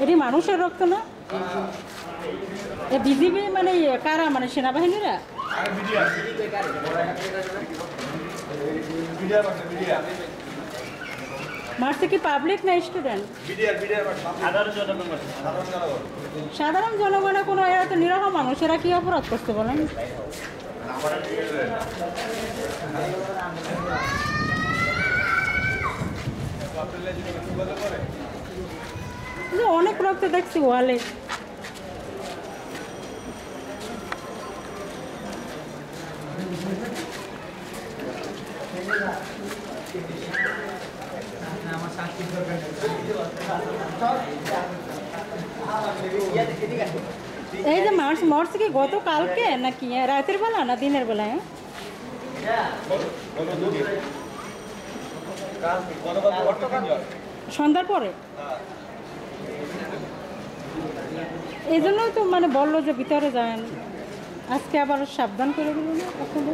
এটি মানুষের রক্ত না? বিজিবি মানে কারা, মানে সেনাবাহিনীরা? মারছে কি পাবলিক না স্টুডেন্ট? সাধারণ জনগণের কোনো, এরা তো নিরহ মানুষ, এরা কি অপরাধ করতে বলেন? অনেক রক্ত দেখছি ওয়ালে। এই যে মরছে কি গতকালকে নাকি রাতের বেলা না দিনের বেলায়? সন্ধ্যার পরে। এই জন্যই তো মানে বললো যে ভিতরে যান, আজকে আবার সাবধান করে দিল না আসলে।